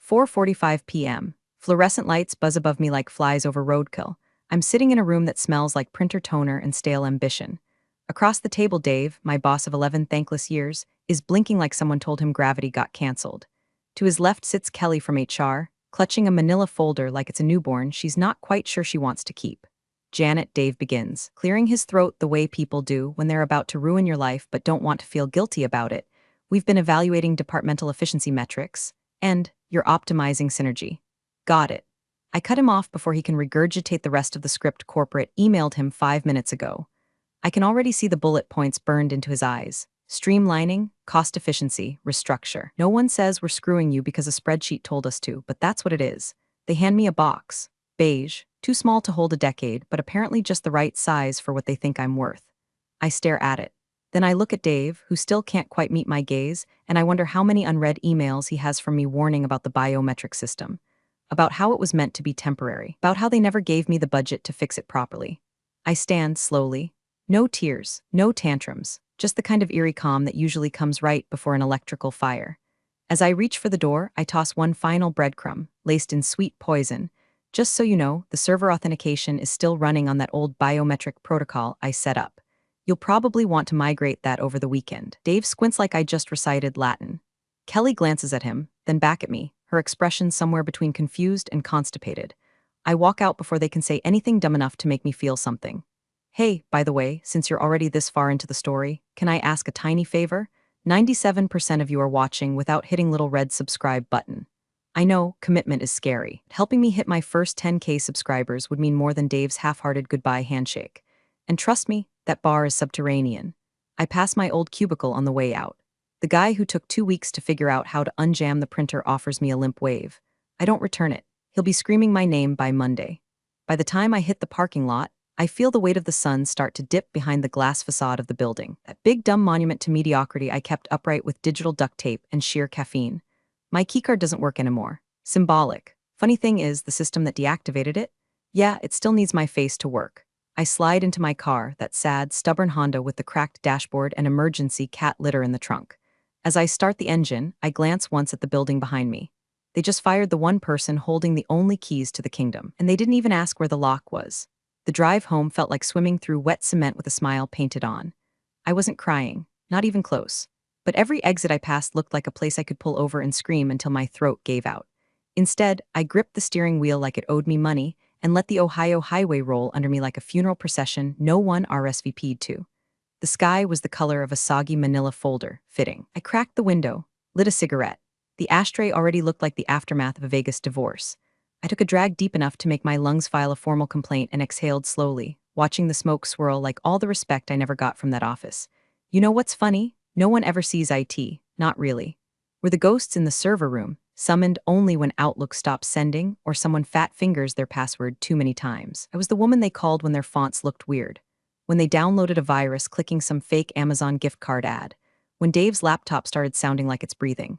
4:45 p.m. Fluorescent lights buzz above me like flies over roadkill. I'm sitting in a room that smells like printer toner and stale ambition. Across the table, Dave, my boss of 11 thankless years, is blinking like someone told him gravity got cancelled. To his left sits Kelly from HR, clutching a manila folder like it's a newborn she's not quite sure she wants to keep. Janet, Dave begins, clearing his throat the way people do when they're about to ruin your life but don't want to feel guilty about it. We've been evaluating departmental efficiency metrics, and you're optimizing synergy. Got it. I cut him off before he can regurgitate the rest of the script corporate emailed him 5 minutes ago. I can already see the bullet points burned into his eyes. Streamlining, cost efficiency, restructure. No one says we're screwing you because a spreadsheet told us to, but that's what it is. They hand me a box. Beige, too small to hold a decade, but apparently just the right size for what they think I'm worth. I stare at it. Then I look at Dave, who still can't quite meet my gaze, and I wonder how many unread emails he has from me warning about the biometric system, about how it was meant to be temporary, about how they never gave me the budget to fix it properly. I stand slowly. No tears, no tantrums, just the kind of eerie calm that usually comes right before an electrical fire. As I reach for the door, I toss one final breadcrumb, laced in sweet poison. Just so you know, the server authentication is still running on that old biometric protocol I set up. You'll probably want to migrate that over the weekend. Dave squints like I just recited Latin. Kelly glances at him, then back at me, her expression somewhere between confused and constipated. I walk out before they can say anything dumb enough to make me feel something. Hey, by the way, since you're already this far into the story, can I ask a tiny favor? 97% of you are watching without hitting little red subscribe button. I know, commitment is scary. Helping me hit my first 10K subscribers would mean more than Dave's half-hearted goodbye handshake. And trust me, that bar is subterranean. I pass my old cubicle on the way out. The guy who took 2 weeks to figure out how to unjam the printer offers me a limp wave. I don't return it. He'll be screaming my name by Monday. By the time I hit the parking lot, I feel the weight of the sun start to dip behind the glass facade of the building, that big dumb monument to mediocrity I kept upright with digital duct tape and sheer caffeine. My keycard doesn't work anymore. Symbolic. Funny thing is, the system that deactivated it? Yeah, it still needs my face to work. I slide into my car, that sad, stubborn Honda with the cracked dashboard and emergency cat litter in the trunk. As I start the engine, I glance once at the building behind me. They just fired the one person holding the only keys to the kingdom, and they didn't even ask where the lock was. The drive home felt like swimming through wet cement with a smile painted on. I wasn't crying, not even close. But every exit I passed looked like a place I could pull over and scream until my throat gave out. Instead, I gripped the steering wheel like it owed me money and let the Ohio highway roll under me like a funeral procession no one RSVP'd to. The sky was the color of a soggy manila folder, fitting. I cracked the window, lit a cigarette. The ashtray already looked like the aftermath of a Vegas divorce. I took a drag deep enough to make my lungs file a formal complaint and exhaled slowly, watching the smoke swirl like all the respect I never got from that office. You know what's funny? No one ever sees IT, not really. We're the ghosts in the server room, summoned only when Outlook stops sending or someone fat fingers their password too many times. I was the woman they called when their fonts looked weird, when they downloaded a virus clicking some fake Amazon gift card ad, when Dave's laptop started sounding like it's breathing.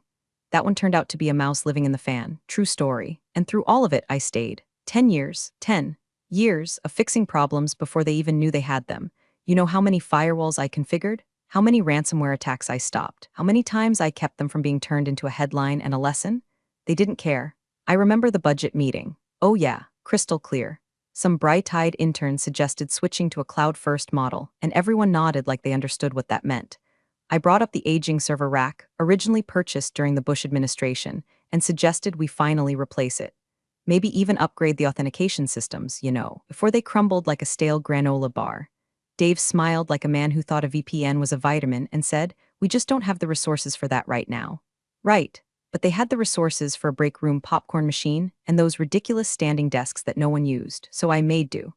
That one turned out to be a mouse living in the fan. True story. And through all of it, I stayed. 10 years of fixing problems before they even knew they had them. You know how many firewalls I configured? How many ransomware attacks I stopped? How many times I kept them from being turned into a headline and a lesson? They didn't care. I remember the budget meeting. Oh yeah, crystal clear. Some bright-eyed intern suggested switching to a cloud-first model, and everyone nodded like they understood what that meant. I brought up the aging server rack, originally purchased during the Bush administration, and suggested we finally replace it. Maybe even upgrade the authentication systems, before they crumbled like a stale granola bar. Dave smiled like a man who thought a VPN was a vitamin and said, "We just don't have the resources for that right now." Right, but they had the resources for a break room popcorn machine and those ridiculous standing desks that no one used, so I made do.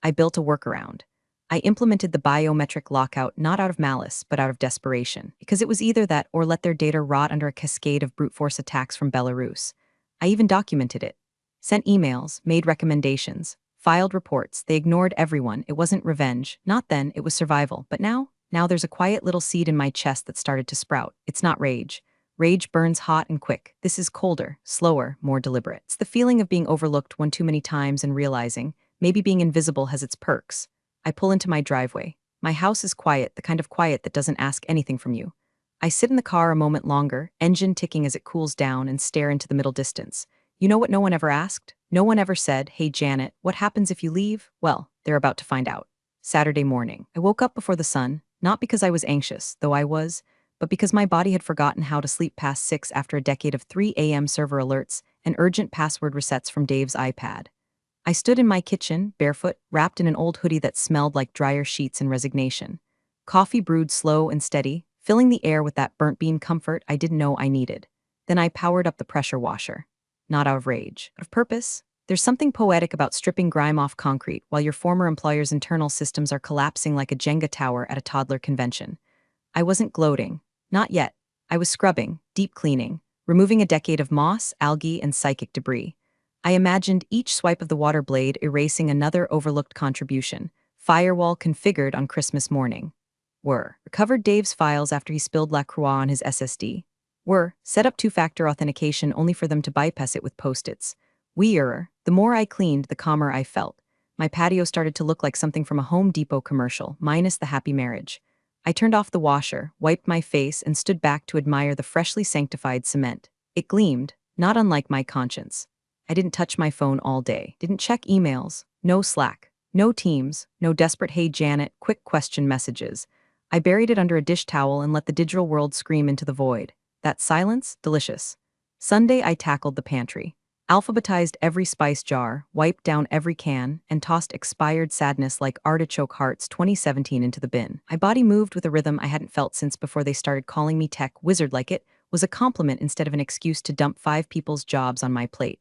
I built a workaround. I implemented the biometric lockout not out of malice, but out of desperation, because it was either that or let their data rot under a cascade of brute force attacks from Belarus. I even documented it. Sent emails, made recommendations, filed reports. They ignored everyone. It wasn't revenge. Not then, it was survival. But now there's a quiet little seed in my chest that started to sprout. It's not rage. Rage burns hot and quick. This is colder, slower, more deliberate. It's the feeling of being overlooked one too many times and realizing maybe being invisible has its perks. I pull into my driveway. My house is quiet, the kind of quiet that doesn't ask anything from you. I sit in the car a moment longer, engine ticking as it cools down, and stare into the middle distance. You know what no one ever asked? No one ever said, "Hey Janet, what happens if you leave?" Well, they're about to find out. Saturday morning. I woke up before the sun, not because I was anxious, though I was, but because my body had forgotten how to sleep past 6 after a decade of 3 a.m. server alerts and urgent password resets from Dave's iPad. I stood in my kitchen, barefoot, wrapped in an old hoodie that smelled like dryer sheets and resignation. Coffee brewed slow and steady, filling the air with that burnt bean comfort I didn't know I needed. Then I powered up the pressure washer. Not out of rage, out of purpose. There's something poetic about stripping grime off concrete while your former employer's internal systems are collapsing like a Jenga tower at a toddler convention. I wasn't gloating. Not yet. I was scrubbing, deep cleaning, removing a decade of moss, algae, and psychic debris. I imagined each swipe of the water blade erasing another overlooked contribution. Firewall configured on Christmas morning. Recovered Dave's files after he spilled La Croix on his SSD. Set up two-factor authentication only for them to bypass it with post-its. The more I cleaned, the calmer I felt. My patio started to look like something from a Home Depot commercial, minus the happy marriage. I turned off the washer, wiped my face, and stood back to admire the freshly sanctified cement. It gleamed, not unlike my conscience. I didn't touch my phone all day, didn't check emails, no Slack, no Teams, no desperate "Hey Janet" quick question messages. I buried it under a dish towel and let the digital world scream into the void. That silence? Delicious. Sunday, I tackled the pantry. Alphabetized every spice jar, wiped down every can, and tossed expired sadness like artichoke hearts 2017 into the bin. My body moved with a rhythm I hadn't felt since before they started calling me tech wizard. Like it was a compliment instead of an excuse to dump 5 people's jobs on my plate.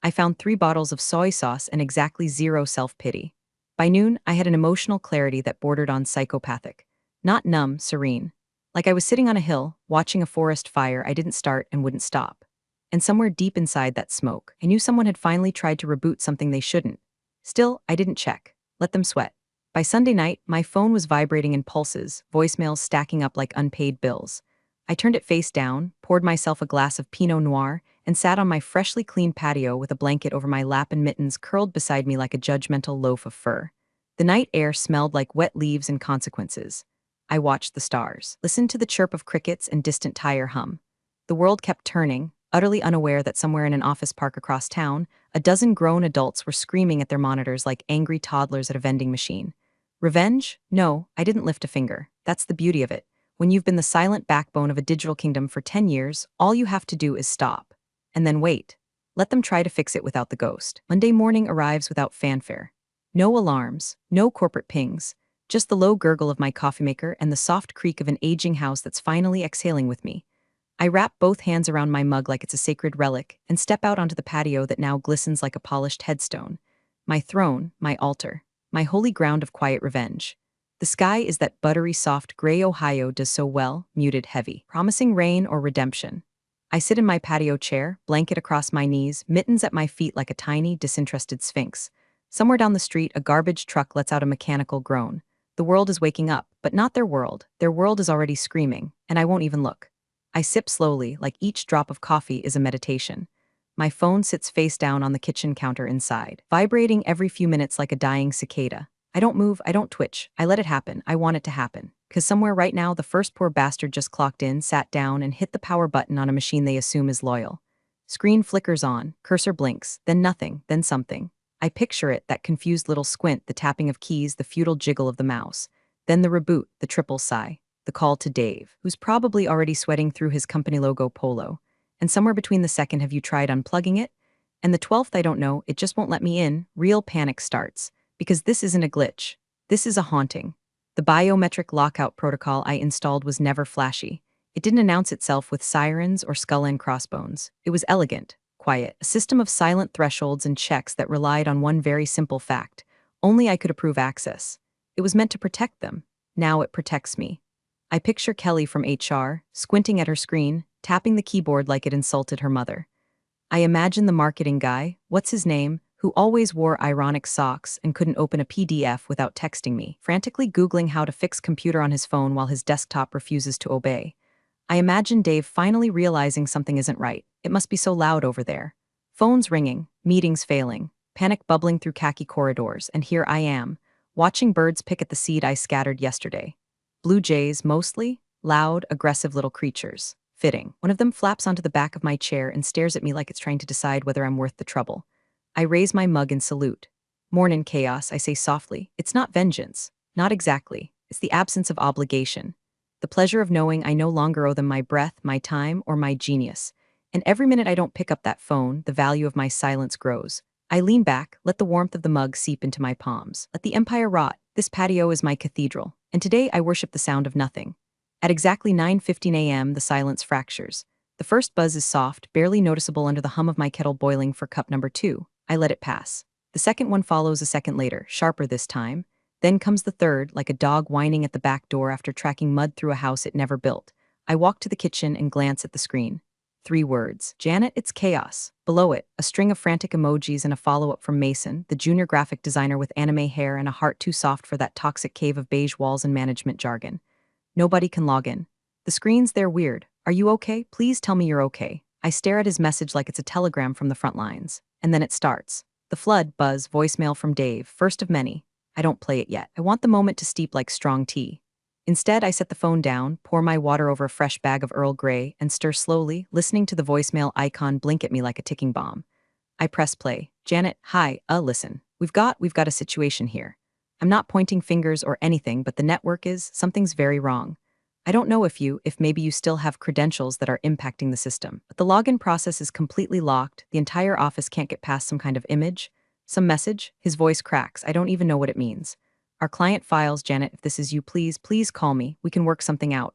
I found 3 bottles of soy sauce and exactly 0 self-pity. By noon, I had an emotional clarity that bordered on psychopathic. Not numb, serene. Like I was sitting on a hill, watching a forest fire I didn't start and wouldn't stop. And somewhere deep inside that smoke, I knew someone had finally tried to reboot something they shouldn't. Still, I didn't check. Let them sweat. By Sunday night, my phone was vibrating in pulses, voicemails stacking up like unpaid bills. I turned it face down, poured myself a glass of Pinot Noir, and sat on my freshly cleaned patio with a blanket over my lap and mittens curled beside me like a judgmental loaf of fur. The night air smelled like wet leaves and consequences. I watched the stars, listened to the chirp of crickets and distant tire hum. The world kept turning, utterly unaware that somewhere in an office park across town, a dozen grown adults were screaming at their monitors like angry toddlers at a vending machine. Revenge? No, I didn't lift a finger. That's the beauty of it. When you've been the silent backbone of a digital kingdom for 10 years, all you have to do is stop. And then wait. Let them try to fix it without the ghost. Monday morning arrives without fanfare. No alarms, no corporate pings. Just the low gurgle of my coffee maker and the soft creak of an aging house that's finally exhaling with me. I wrap both hands around my mug like it's a sacred relic and step out onto the patio that now glistens like a polished headstone. My throne, my altar, my holy ground of quiet revenge. The sky is that buttery soft gray Ohio does so well, muted heavy, promising rain or redemption. I sit in my patio chair, blanket across my knees, mittens at my feet like a tiny, disinterested sphinx. Somewhere down the street, a garbage truck lets out a mechanical groan. The world is waking up, but not their world. Their world is already screaming, and I won't even look. I sip slowly, like each drop of coffee is a meditation. My phone sits face down on the kitchen counter inside, vibrating every few minutes like a dying cicada. I don't move, I don't twitch. I let it happen. I want it to happen. Because somewhere right now, the first poor bastard just clocked in, sat down, and hit the power button on a machine they assume is loyal. Screen flickers on, cursor blinks, then nothing, then something. I picture it, that confused little squint, the tapping of keys, the futile jiggle of the mouse. Then the reboot, the triple sigh. The call to Dave, who's probably already sweating through his company logo polo. And somewhere between the second, "Have you tried unplugging it?" and the 12th, "I don't know, it just won't let me in," real panic starts. Because this isn't a glitch. This is a haunting. The biometric lockout protocol I installed was never flashy. It didn't announce itself with sirens or skull and crossbones. It was elegant, quiet, a system of silent thresholds and checks that relied on one very simple fact. Only I could approve access. It was meant to protect them. Now it protects me. I picture Kelly from HR, squinting at her screen, tapping the keyboard like it insulted her mother. I imagine the marketing guy, what's his name, who always wore ironic socks and couldn't open a PDF without texting me, frantically Googling how to fix computer on his phone while his desktop refuses to obey. I imagine Dave finally realizing something isn't right. It must be so loud over there. Phones ringing, meetings failing, panic bubbling through khaki corridors, and here I am, watching birds pick at the seed I scattered yesterday. Blue jays, mostly? loud, aggressive little creatures. Fitting. One of them flaps onto the back of my chair and stares at me like it's trying to decide whether I'm worth the trouble. I raise my mug in salute. Mornin' chaos, I say softly. It's not vengeance. Not exactly. It's the absence of obligation. The pleasure of knowing I no longer owe them my breath, my time, or my genius. And every minute I don't pick up that phone, the value of my silence grows. I lean back, let the warmth of the mug seep into my palms. Let the empire rot. This patio is my cathedral, and today I worship the sound of nothing. At exactly 9:15 a.m., the silence fractures. The first buzz is soft, barely noticeable under the hum of my kettle boiling for cup number 2. I let it pass. The second one follows a second later, sharper this time. Then comes the third, like a dog whining at the back door after tracking mud through a house it never built. I walk to the kitchen and glance at the screen. 3 words. Janet, it's chaos. Below it, a string of frantic emojis and a follow-up from Mason, the junior graphic designer with anime hair and a heart too soft for that toxic cave of beige walls and management jargon. Nobody can log in. The screen's there weird. Are you okay? Please tell me you're okay. I stare at his message like it's a telegram from the front lines. And then it starts. The flood, buzz, voicemail from Dave, first of many. I don't play it yet. I want the moment to steep like strong tea. Instead, I set the phone down, pour my water over a fresh bag of Earl Grey, and stir slowly, listening to the voicemail icon blink at me like a ticking bomb. I press play. Janet, hi, listen. We've got a situation here. I'm not pointing fingers or anything, but the network something's very wrong. I don't know if maybe you still have credentials that are impacting the system, but the login process is completely locked. The entire office can't get past some kind of image, some message. His voice cracks. I don't even know what it means. Our client files, Janet, if this is you, please call me. We can work something out.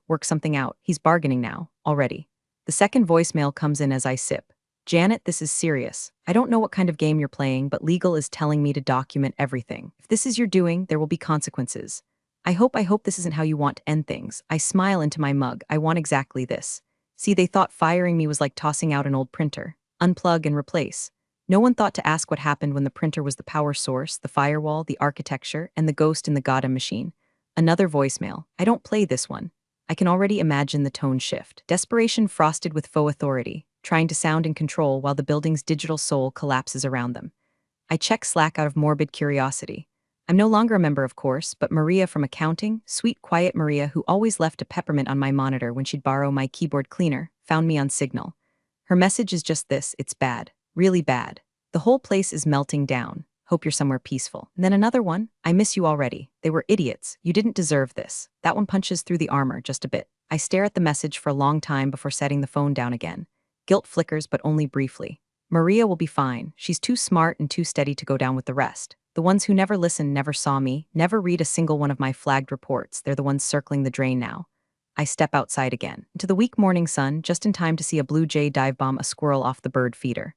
He's bargaining now, already. The second voicemail comes in as I sip. Janet, this is serious. I don't know what kind of game you're playing, but legal is telling me to document everything. If this is your doing, there will be consequences. I hope this isn't how you want to end things. I smile into my mug. I want exactly this. See, they thought firing me was like tossing out an old printer. Unplug and replace. No one thought to ask what happened when the printer was the power source, the firewall, the architecture, and the ghost in the goddamn machine. Another voicemail. I don't play this one. I can already imagine the tone shift. Desperation frosted with faux authority, trying to sound in control while the building's digital soul collapses around them. I check Slack out of morbid curiosity. I'm no longer a member, of course, but Maria from accounting, sweet, quiet Maria who always left a peppermint on my monitor when she'd borrow my keyboard cleaner, found me on Signal. Her message is just this: it's bad. Really bad. The whole place is melting down. Hope you're somewhere peaceful. And then another one. I miss you already. They were idiots. You didn't deserve this. That one punches through the armor just a bit. I stare at the message for a long time before setting the phone down again. Guilt flickers, but only briefly. Maria will be fine. She's too smart and too steady to go down with the rest. The ones who never listen, never saw me, never read a single one of my flagged reports. They're the ones circling the drain now. I step outside again, into the weak morning sun, just in time to see a blue jay dive bomb a squirrel off the bird feeder.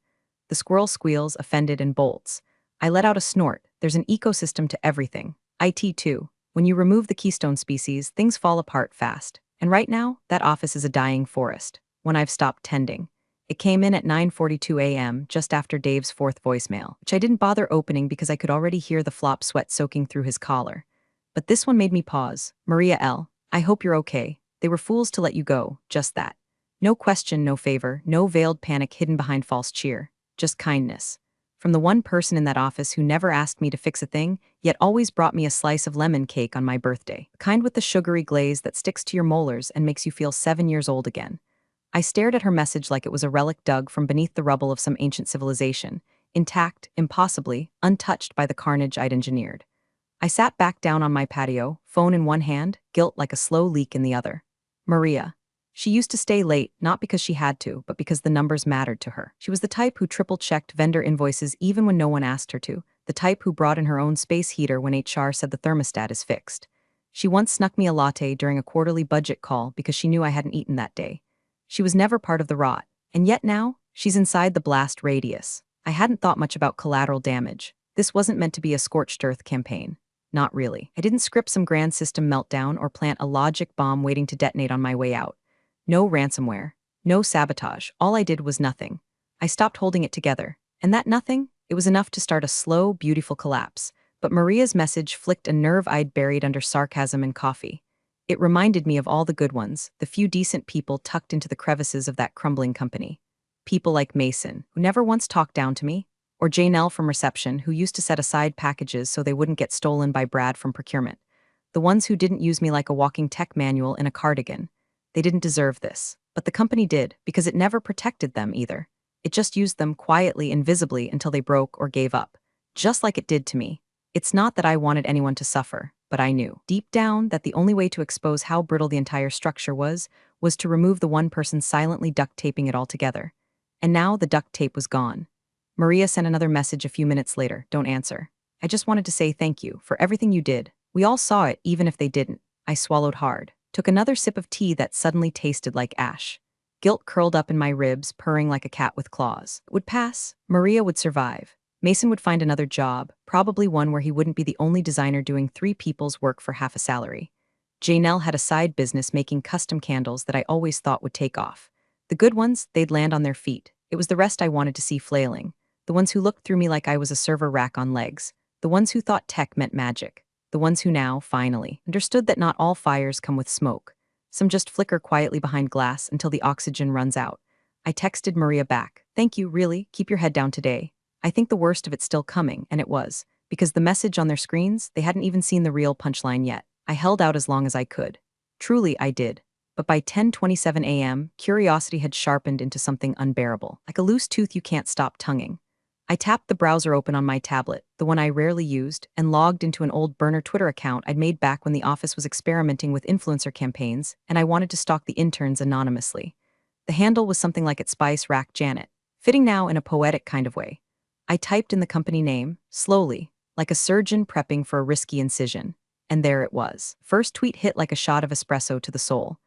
The squirrel squeals, offended, and bolts. I let out a snort. There's an ecosystem to everything. IT too. When you remove the keystone species, things fall apart fast. And right now, that office is a dying forest. When I've stopped tending. It came in at 9:42 a.m., just after Dave's fourth voicemail, which I didn't bother opening because I could already hear the flop sweat soaking through his collar. But this one made me pause. Maria L., I hope you're okay. They were fools to let you go, just that. No question, no favor, no veiled panic hidden behind false cheer. Just kindness. From the one person in that office who never asked me to fix a thing, yet always brought me a slice of lemon cake on my birthday. The kind with the sugary glaze that sticks to your molars and makes you feel 7 years old again. I stared at her message like it was a relic dug from beneath the rubble of some ancient civilization, intact, impossibly, untouched by the carnage I'd engineered. I sat back down on my patio, phone in one hand, guilt like a slow leak in the other. Maria. She used to stay late, not because she had to, but because the numbers mattered to her. She was the type who triple-checked vendor invoices even when no one asked her to, the type who brought in her own space heater when HR said the thermostat is fixed. She once snuck me a latte during a quarterly budget call because she knew I hadn't eaten that day. She was never part of the rot, and yet now, she's inside the blast radius. I hadn't thought much about collateral damage. This wasn't meant to be a scorched earth campaign. Not really. I didn't script some grand system meltdown or plant a logic bomb waiting to detonate on my way out. No ransomware. No sabotage. All I did was nothing. I stopped holding it together. And that nothing? It was enough to start a slow, beautiful collapse. But Maria's message flicked a nerve I'd buried under sarcasm and coffee. It reminded me of all the good ones, the few decent people tucked into the crevices of that crumbling company. People like Mason, who never once talked down to me, or Janelle from reception, who used to set aside packages so they wouldn't get stolen by Brad from procurement. The ones who didn't use me like a walking tech manual in a cardigan. They didn't deserve this. But the company did, because it never protected them either. It just used them quietly and visibly until they broke or gave up. Just like it did to me. It's not that I wanted anyone to suffer, but I knew, deep down, that the only way to expose how brittle the entire structure was to remove the one person silently duct taping it all together. And now the duct tape was gone. Maria sent another message a few minutes later. Don't answer. I just wanted to say thank you for everything you did. We all saw it, even if they didn't. I swallowed hard. Took another sip of tea that suddenly tasted like ash. Guilt curled up in my ribs, purring like a cat with claws. It would pass. Maria would survive. Mason would find another job, probably one where he wouldn't be the only designer doing 3 people's work for half a salary. Janelle had a side business making custom candles that I always thought would take off. The good ones, they'd land on their feet. It was the rest I wanted to see flailing. The ones who looked through me like I was a server rack on legs. The ones who thought tech meant magic. The ones who now, finally, understood that not all fires come with smoke. Some just flicker quietly behind glass until the oxygen runs out. I texted Maria back. Thank you, really, keep your head down today. I think the worst of it's still coming, and it was. Because the message on their screens, they hadn't even seen the real punchline yet. I held out as long as I could. Truly, I did. But by 10:27 a.m., curiosity had sharpened into something unbearable, like a loose tooth you can't stop tonguing. I tapped the browser open on my tablet, the one I rarely used, and logged into an old burner Twitter account I'd made back when the office was experimenting with influencer campaigns, and I wanted to stalk the interns anonymously. The handle was something like at Spice Rack Janet, fitting now in a poetic kind of way. I typed in the company name, slowly, like a surgeon prepping for a risky incision. And there it was. First tweet hit like a shot of espresso to the soul.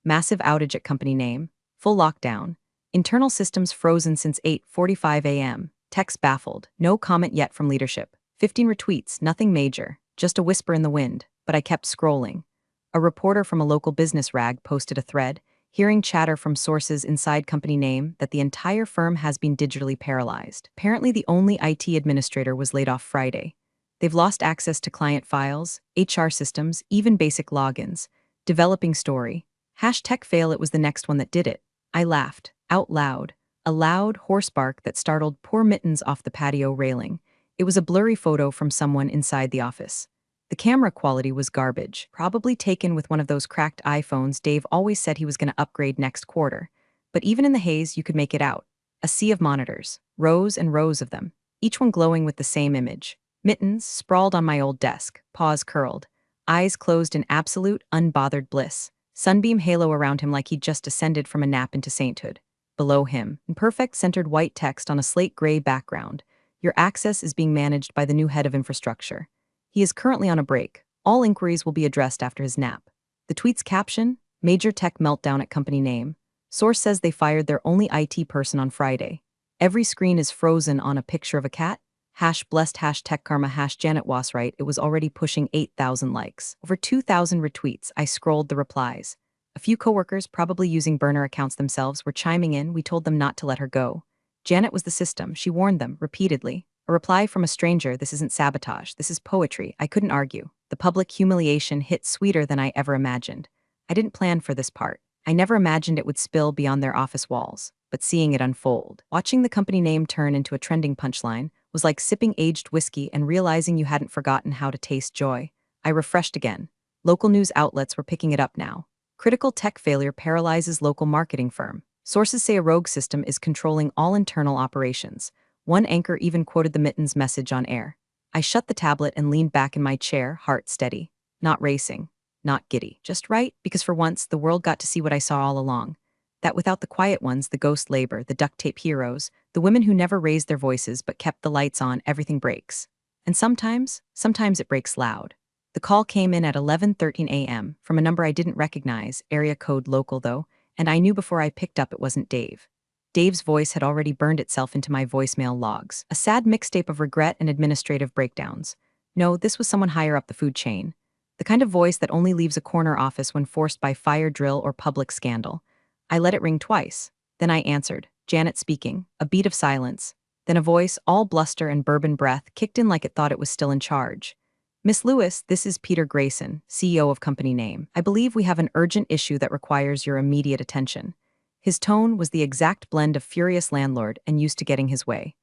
Massive outage at company name. Full lockdown. Internal systems frozen since 8:45 a.m. Text baffled. No comment yet from leadership. 15 retweets, nothing major. Just a whisper in the wind. But I kept scrolling. A reporter from a local business rag posted a thread, hearing chatter from sources inside company name that the entire firm has been digitally paralyzed. Apparently the only IT administrator was laid off Friday. They've lost access to client files, HR systems, even basic logins. Developing story. #tech fail, it was the next one that did it. I laughed, out loud. A loud, hoarse bark that startled poor Mittens off the patio railing. It was a blurry photo from someone inside the office. The camera quality was garbage, probably taken with one of those cracked iPhones Dave always said he was going to upgrade next quarter. But even in the haze, you could make it out. A sea of monitors, rows and rows of them, each one glowing with the same image. Mittens sprawled on my old desk, paws curled, eyes closed in absolute, unbothered bliss. Sunbeam halo around him like he'd just descended from a nap into sainthood. Below him, in perfect centered white text on a slate gray background, your access is being managed by the new head of infrastructure. He is currently on a break. All inquiries will be addressed after his nap. The tweet's caption, major tech meltdown at company name. Source says they fired their only IT person on Friday. Every screen is frozen on a picture of a cat. #blessed #techkarma #Janet Wasright. It was already pushing 8,000 likes. Over 2,000 retweets. I scrolled the replies. A few coworkers, probably using burner accounts themselves, were chiming in. We told them not to let her go. Janet was the system. She warned them, repeatedly. A reply from a stranger, this isn't sabotage, this is poetry. I couldn't argue. The public humiliation hit sweeter than I ever imagined. I didn't plan for this part. I never imagined it would spill beyond their office walls. But seeing it unfold, watching the company name turn into a trending punchline, was like sipping aged whiskey and realizing you hadn't forgotten how to taste joy. I refreshed again. Local news outlets were picking it up now. Critical tech failure paralyzes local marketing firm. Sources say a rogue system is controlling all internal operations. One anchor even quoted the Mittens message on air. I shut the tablet and leaned back in my chair, heart steady. Not racing. Not giddy. Just right, because for once, the world got to see what I saw all along. That without the quiet ones, the ghost labor, the duct tape heroes, the women who never raised their voices but kept the lights on, everything breaks. And sometimes it breaks loud. The call came in at 11:13 a.m. from a number I didn't recognize, area code local though, and I knew before I picked up it wasn't Dave. Dave's voice had already burned itself into my voicemail logs, a sad mixtape of regret and administrative breakdowns. No, this was someone higher up the food chain. The kind of voice that only leaves a corner office when forced by fire drill or public scandal. I let it ring twice. Then I answered, Janet speaking, a beat of silence. Then a voice, all bluster and bourbon breath, kicked in like it thought it was still in charge. Miss Lewis, this is Peter Grayson, CEO of company name. I believe we have an urgent issue that requires your immediate attention. His tone was the exact blend of furious landlord and used to getting his way.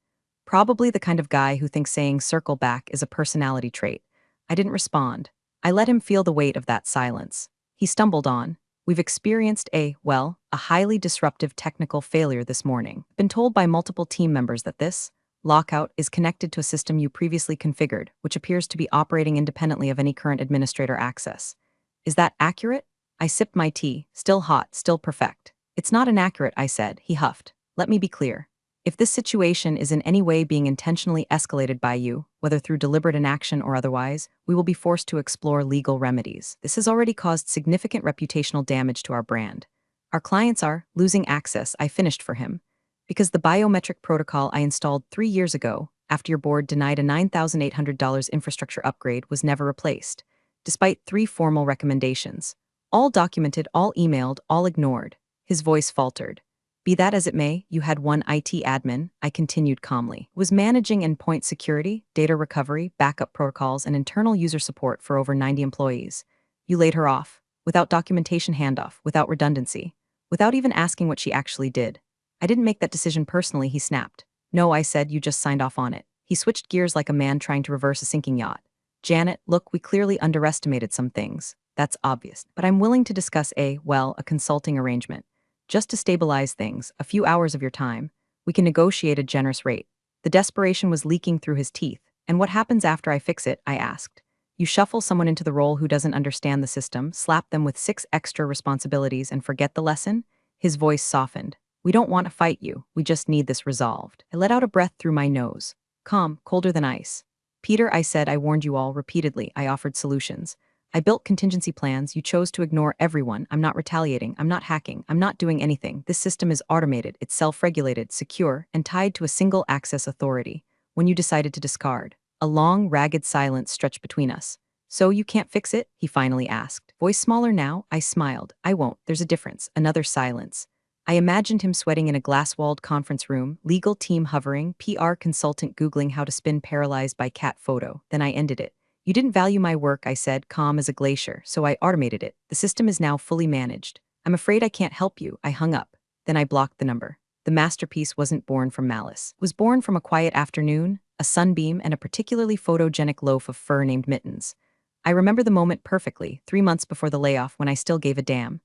Probably the kind of guy who thinks saying circle back is a personality trait. I didn't respond. I let him feel the weight of that silence. He stumbled on. We've experienced a highly disruptive technical failure this morning. Been told by multiple team members that this lockout is connected to a system you previously configured, which appears to be operating independently of any current administrator access. Is that accurate? I sipped my tea, still hot, still perfect. It's not inaccurate, I said, he huffed. Let me be clear. If this situation is in any way being intentionally escalated by you, whether through deliberate inaction or otherwise, we will be forced to explore legal remedies. This has already caused significant reputational damage to our brand. Our clients are losing access, I finished for him, because the biometric protocol I installed 3 years ago, after your board denied a $9,800 infrastructure upgrade, was never replaced, despite 3 formal recommendations. All documented, all emailed, all ignored. His voice faltered. Be that as it may, you had one IT admin, I continued calmly, was managing endpoint security, data recovery, backup protocols, and internal user support for over 90 employees. You laid her off, without documentation handoff, without redundancy, without even asking what she actually did. I didn't make that decision personally, he snapped. No, I said, you just signed off on it. He switched gears like a man trying to reverse a sinking yacht. Janet, look, we clearly underestimated some things. That's obvious. But I'm willing to discuss a consulting arrangement. Just to stabilize things, a few hours of your time, we can negotiate a generous rate. The desperation was leaking through his teeth. And what happens after I fix it? I asked. You shuffle someone into the role who doesn't understand the system, slap them with 6 extra responsibilities, and forget the lesson? His voice softened. We don't want to fight you, we just need this resolved. I let out a breath through my nose. Calm, colder than ice. Peter, I said, I warned you all repeatedly. I offered solutions. I built contingency plans. You chose to ignore everyone. I'm not retaliating. I'm not hacking. I'm not doing anything. This system is automated. It's self-regulated, secure, and tied to a single access authority. When you decided to discard, a long, ragged silence stretched between us. So you can't fix it? He finally asked. Voice smaller now? I smiled. I won't. There's a difference. Another silence. I imagined him sweating in a glass-walled conference room, legal team hovering, PR consultant Googling how to spin paralyzed by cat photo. Then I ended it. You didn't value my work, I said, calm as a glacier, so I automated it. The system is now fully managed. I'm afraid I can't help you. I hung up. Then I blocked the number. The masterpiece wasn't born from malice. It was born from a quiet afternoon, a sunbeam, and a particularly photogenic loaf of fur named Mittens. I remember the moment perfectly, 3 months before the layoff when I still gave a damn.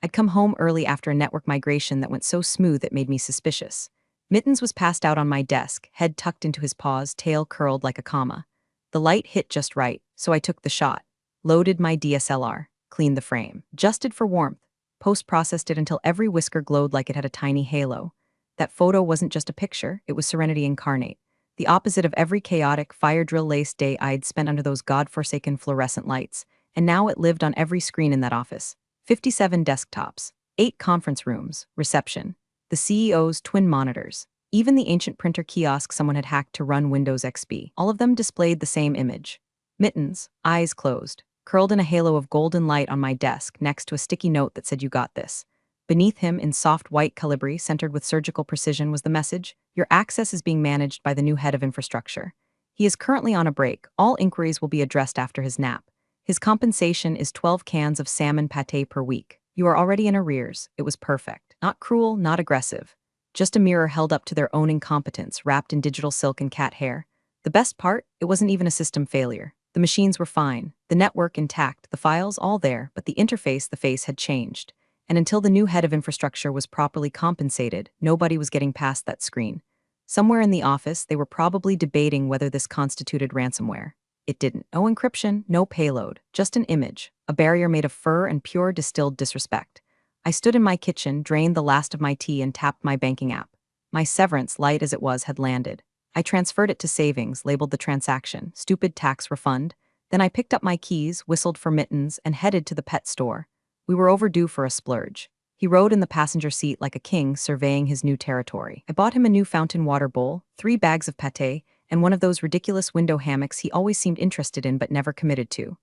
I'd come home early after a network migration that went so smooth it made me suspicious. Mittens was passed out on my desk, head tucked into his paws, tail curled like a comma. The light hit just right, so I took the shot. Loaded my DSLR, cleaned the frame, adjusted for warmth, post-processed it until every whisker glowed like it had a tiny halo. That photo wasn't just a picture, it was serenity incarnate. The opposite of every chaotic, fire drill-laced day I'd spent under those godforsaken fluorescent lights, and now it lived on every screen in that office. 57 desktops, 8 conference rooms, reception, the CEO's twin monitors, even the ancient printer kiosk someone had hacked to run Windows XP. All of them displayed the same image. Mittens, eyes closed, curled in a halo of golden light on my desk next to a sticky note that said, "You got this." Beneath him, in soft white calibri, centered with surgical precision, was the message, "Your access is being managed by the new head of infrastructure. He is currently on a break. All inquiries will be addressed after his nap. His compensation is 12 cans of salmon pâté per week. You are already in arrears." It was perfect. Not cruel, not aggressive. Just a mirror held up to their own incompetence, wrapped in digital silk and cat hair. The best part? It wasn't even a system failure. The machines were fine, the network intact, the files all there, but the interface, the face had changed. And until the new head of infrastructure was properly compensated, nobody was getting past that screen. Somewhere in the office, they were probably debating whether this constituted ransomware. It didn't. No encryption, no payload, just an image, a barrier made of fur and pure distilled disrespect. I stood in my kitchen, drained the last of my tea, and tapped my banking app. My severance, light as it was, had landed. I transferred it to savings, labeled the transaction, stupid tax refund. Then I picked up my keys, whistled for Mittens, and headed to the pet store. We were overdue for a splurge. He rode in the passenger seat like a king, surveying his new territory. I bought him a new fountain water bowl, 3 bags of pâté, and one of those ridiculous window hammocks he always seemed interested in but never committed to.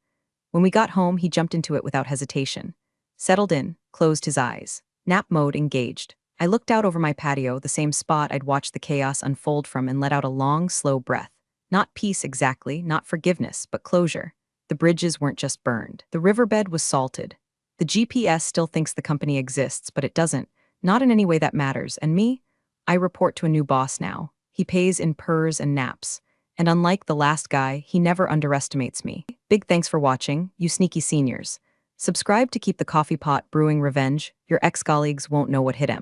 When we got home, he jumped into it without hesitation. Settled in, closed his eyes. Nap mode engaged. I looked out over my patio, the same spot I'd watched the chaos unfold from, and let out a long, slow breath. Not peace exactly, not forgiveness, but closure. The bridges weren't just burned. The riverbed was salted. The GPS still thinks the company exists, but it doesn't. Not in any way that matters. And me? I report to a new boss now. He pays in purrs and naps. And unlike the last guy, he never underestimates me. Big thanks for watching, you sneaky seniors. Subscribe to keep the coffee pot brewing revenge. Your ex-colleagues won't know what hit him.